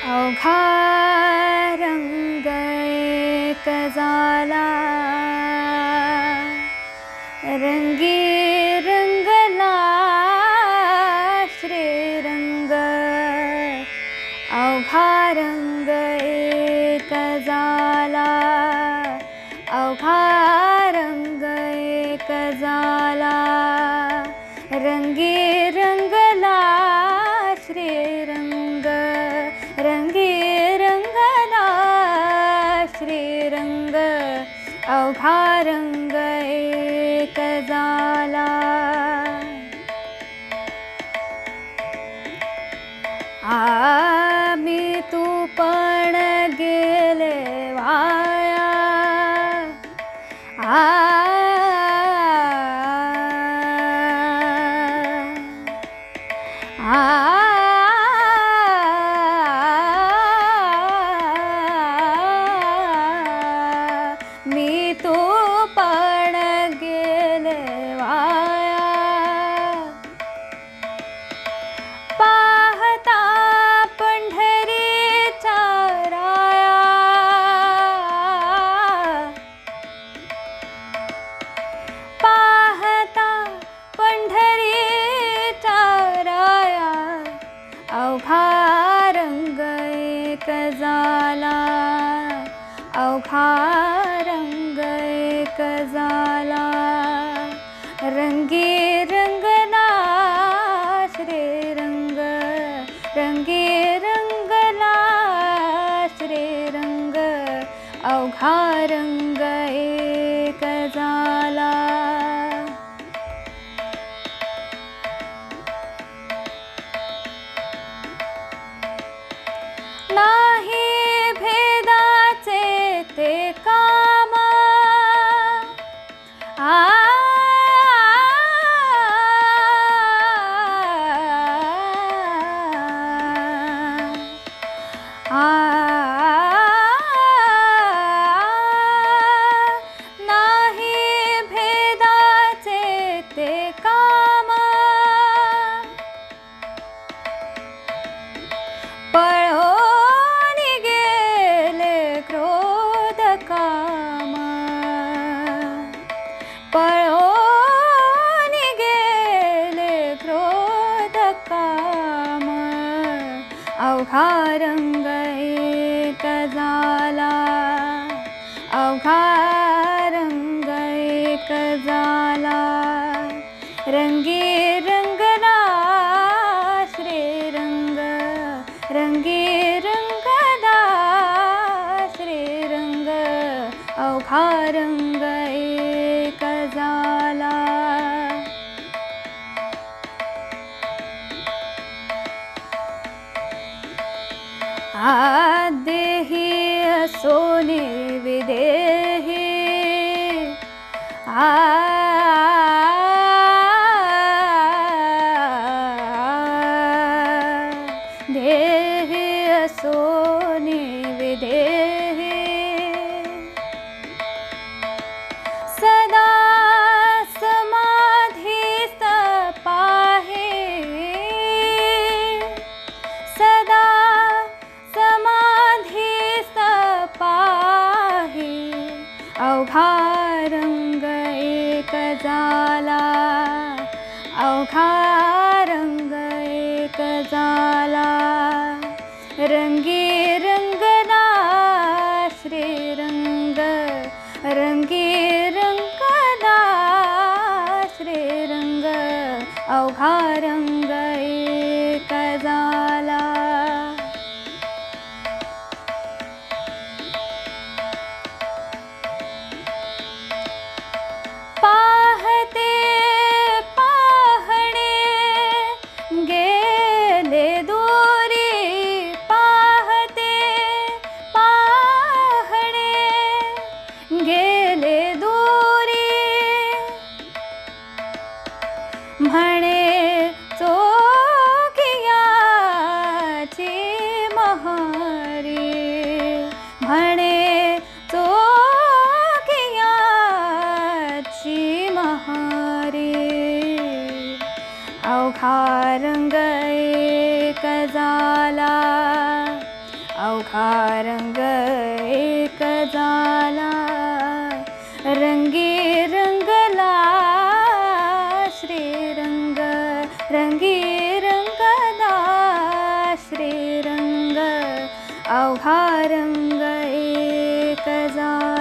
अवघा रंग एक झाला, रंगी रंगला श्रीरंग. अवघा रंग एक झाला, अवघा रंग एक झाला, रंगी रंगला श्रीरंग. रंगी रंगला श्रीरंग. अवघा रंग एक झाला. आम्ही तू पण गेले वाया, मी तू पण गेले वाया. पाहता पंढरीचा राया, पाहता पंढरीचा राया. अवघा रंग एक झाला, अवघा रंग एक झाला, रंगी रंगला श्रीरंग. रंगी रंगला श्रीरंग. अवघा रंग एक झाला. नाही भेदाचे ते काम, नाही भेदाचे ते काम. पळून गेले क्रोध काम, पळून गेले क्रोध काम. अवघा रंग एक झाला, अवघा रंग एक झाला, रंगी रंगला श्रीरंग. रंगी रंगला श्रीरंग. अवघा रंग एक झाला. देही सोने विदेही, देही सोने विदेही. सदा समाधीस पाहे, सदा समाधीस पाहे. अवघा रंग एक झाला, अवघा रंग एक झाला, रंगी रंगला श्रीरंग. रंगी रंगला श्रीरंग. अवघा रंग एक झाला. पाहते पाहणे गेले दूरी, पाहते पाहणे गेले दूरी. म्हणे चोखियाची महारी, म्हणे चोखियाची महारी. अवघा रंग एक झाला, अवघा रंग एक झाला रंगी रंगला श्रीरंग रंगी रंगला श्रीरंग अवघा रंग एक झाला